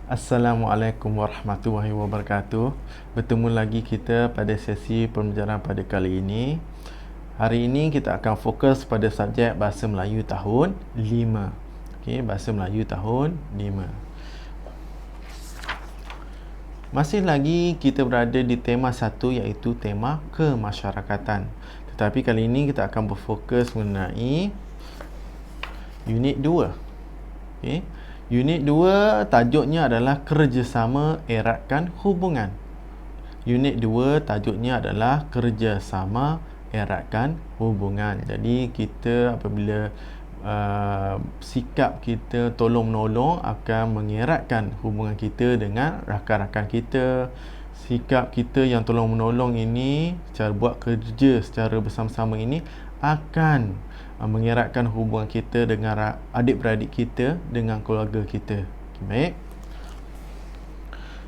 Assalamualaikum warahmatullahi wabarakatuh. Bertemu lagi kita pada sesi pembelajaran pada kali ini. Hari ini kita akan fokus pada subjek Bahasa Melayu tahun 5. Okey, Bahasa Melayu tahun 5. Masih lagi kita berada di tema 1, iaitu tema kemasyarakatan. Tetapi kali ini kita akan berfokus mengenai unit 2. Okey. Unit 2 tajuknya adalah kerjasama eratkan hubungan. Unit 2 tajuknya adalah kerjasama eratkan hubungan. Jadi kita apabila sikap kita tolong-menolong akan mengeratkan hubungan kita dengan rakan-rakan kita. Sikap kita yang tolong-menolong ini, cara buat kerja secara bersama-sama ini akan mengeratkan hubungan kita dengan adik-beradik kita, dengan keluarga kita. Okay, baik.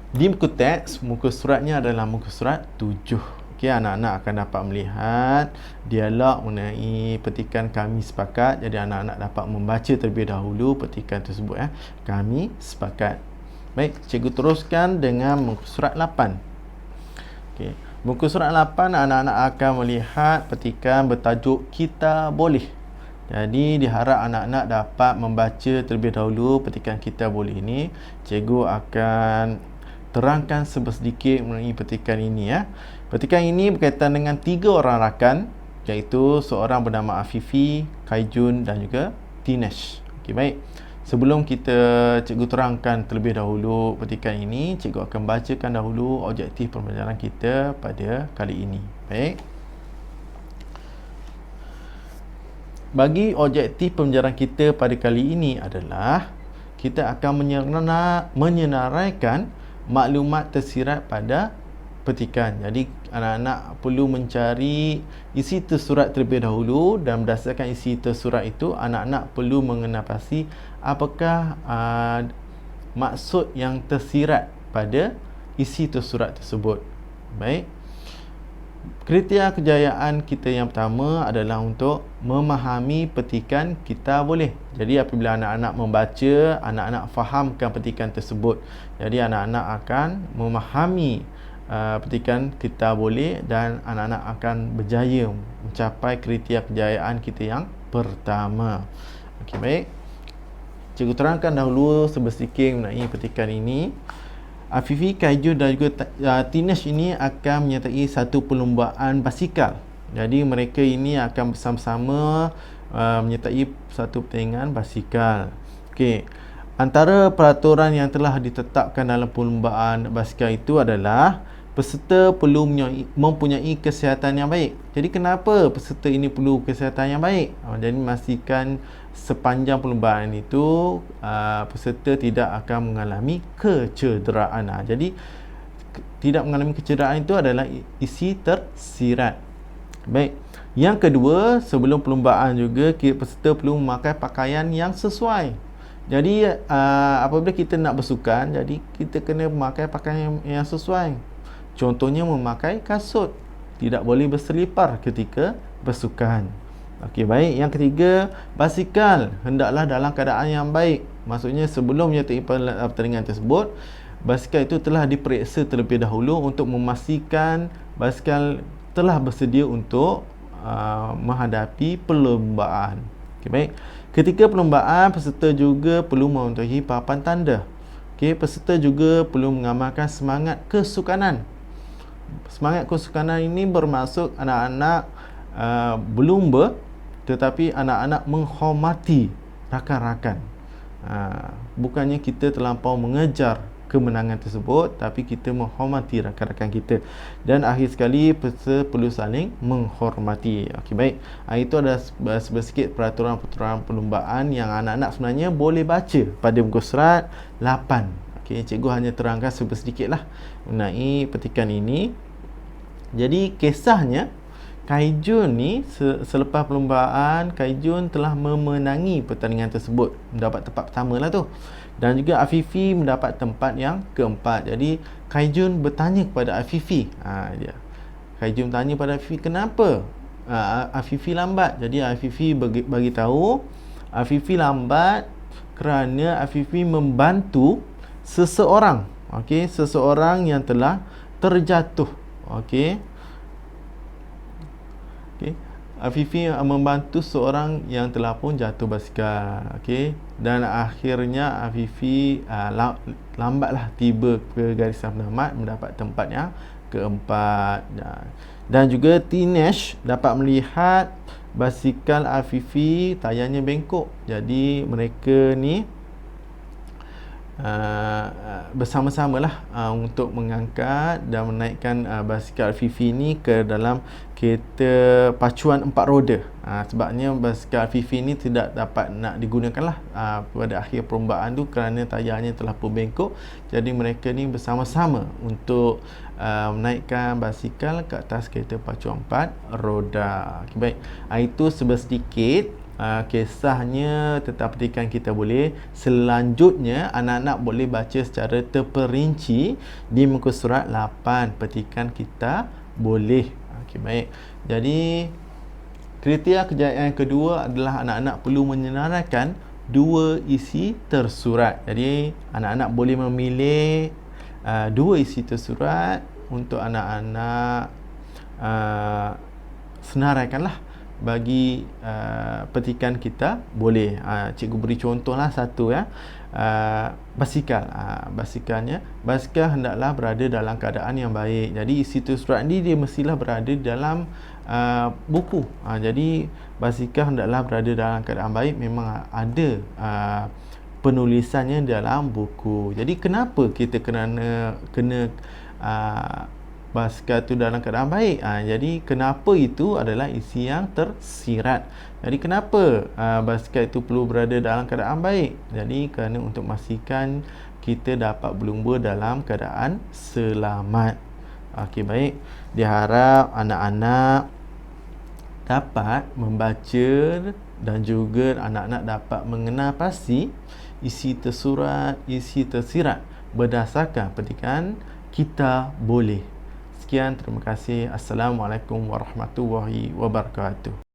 Di muka teks, muka suratnya adalah muka surat 7. Okey, anak-anak akan dapat melihat dialog mengenai petikan kami sepakat. Jadi anak-anak dapat membaca terlebih dahulu petikan tersebut. Kami sepakat. Baik, cikgu teruskan dengan muka surat 8. Okey, muka surat 8 anak-anak akan melihat petikan bertajuk Kita Boleh. Jadi diharap anak-anak dapat membaca terlebih dahulu petikan Kita Boleh ini. Cikgu akan terangkan sedikit mengenai petikan ini ya. Petikan ini berkaitan dengan 3 orang rakan, iaitu seorang bernama Afifi, Kaijun dan juga Tinesh. Okey, baik. Sebelum cikgu terangkan terlebih dahulu petikan ini, cikgu akan bacakan dahulu objektif pembelajaran kita pada kali ini. Baik. Bagi objektif pembelajaran kita pada kali ini adalah kita akan menyenaraikan maklumat tersirat pada petikan. Jadi anak-anak perlu mencari isi tersurat terlebih dahulu, dan berdasarkan isi tersurat itu anak-anak perlu mengenal pasti apakah maksud yang tersirat pada isi tersurat tersebut. Baik. Kriteria kejayaan kita yang pertama adalah untuk memahami petikan Kita Boleh. Jadi apabila anak-anak membaca, anak-anak fahamkan petikan tersebut. Jadi anak-anak akan memahami petikan Kita Boleh, dan anak-anak akan berjaya mencapai kriteria kejayaan kita yang pertama. Okey, baik. Cikgu terangkan dahulu sedikit mengenai petikan ini. Afifi, Kaijun dan juga Tinesh ini akan menyertai satu perlombaan basikal. Jadi mereka ini akan bersama-sama menyertai satu pertandingan basikal. Okey. Antara peraturan yang telah ditetapkan dalam perlombaan basikal itu adalah peserta perlu mempunyai kesihatan yang baik. Jadi kenapa peserta ini perlu kesihatan yang baik? Jadi memastikan sepanjang perlombaan itu peserta tidak akan mengalami kecederaan. Jadi tidak mengalami kecederaan itu adalah isi tersirat. Baik. Yang kedua, sebelum perlombaan juga peserta perlu memakai pakaian yang sesuai. Jadi apabila kita nak bersukan, jadi kita kena memakai pakaian yang sesuai. Contohnya memakai kasut, tidak boleh berselipar ketika bersukan. Okey, baik. Yang ketiga, basikal hendaklah dalam keadaan yang baik. Maksudnya sebelum menyertai pertandingan tersebut, basikal itu telah diperiksa terlebih dahulu untuk memastikan basikal telah bersedia untuk menghadapi perlombaan. Okey, baik. Ketika perlombaan, peserta juga perlu mematuhi papan tanda. Okey, peserta juga perlu mengamalkan semangat kesukanan. Semangat kesukanan ini bermaksud anak-anak berlumba, tetapi anak-anak menghormati rakan-rakan. Bukannya kita terlampau mengejar kemenangan tersebut, tapi kita menghormati rakan-rakan kita. Dan akhir sekali, peserta perlu saling menghormati. Okey, baik. Itu ada sedikit peraturan-peraturan perlombaan yang anak-anak sebenarnya boleh baca pada muka surat 8. Okey, cikgu hanya terangkan sedikitlah mengenai petikan ini. Jadi kisahnya, Kaijun ni selepas perlombaan, Kaijun telah memenangi pertandingan tersebut, mendapat tempat pertama lah tu. Dan juga Afifi mendapat tempat yang keempat. Jadi Kaijun bertanya kepada Afifi. Kaijun tanya pada Afifi, kenapa Afifi lambat? Jadi Afifi bagi tahu Afifi lambat kerana Afifi membantu seseorang, okey, seseorang yang telah terjatuh, okey. Okey. Afifi membantu seorang yang telah pun jatuh basikal, okey, dan akhirnya Afifi lambatlah tiba ke garisan penyelamat, mendapat tempat yang keempat. Dan juga Tinesh dapat melihat basikal Afifi tayarnya bengkok. Jadi mereka ni bersama-samalah untuk mengangkat dan menaikkan basikal Afifi ni ke dalam kereta pacuan 4 roda. Sebabnya basikal Afifi ni tidak dapat nak digunakanlah pada akhir perlombaan tu kerana tayarnya telah pun bengkok. Jadi mereka ni bersama-sama untuk menaikkan basikal ke atas kereta pacuan 4 roda. Okay, baik. Itu sedikit kisahnya tentang petikan kita boleh. Selanjutnya anak-anak boleh baca secara terperinci di muka surat 8 petikan kita boleh. Okey, baik. Jadi kriteria kejayaan kedua adalah anak-anak perlu menyenaraikan dua isi tersurat. Jadi anak-anak boleh memilih dua isi tersurat untuk anak-anak senaraikanlah bagi petikan kita boleh. Cikgu beri contohlah satu ya. Basikal. Basikal hendaklah berada dalam keadaan yang baik. Jadi isi tersurat ni dia mestilah berada dalam buku. Jadi basikal hendaklah berada dalam keadaan baik, memang ada penulisannya dalam buku. Jadi kenapa kita kena basikal tu dalam keadaan baik? Jadi kenapa itu adalah isi yang tersirat. Jadi kenapa basikal itu perlu berada dalam keadaan baik? Jadi kerana untuk memastikan kita dapat berlumba dalam keadaan selamat. Okey, baik. Diharap anak-anak dapat membaca dan juga anak-anak dapat mengenal pasti isi tersurat, isi tersirat berdasarkan petikan kita boleh. Sekian, terima kasih. Assalamualaikum warahmatullahi wabarakatuh.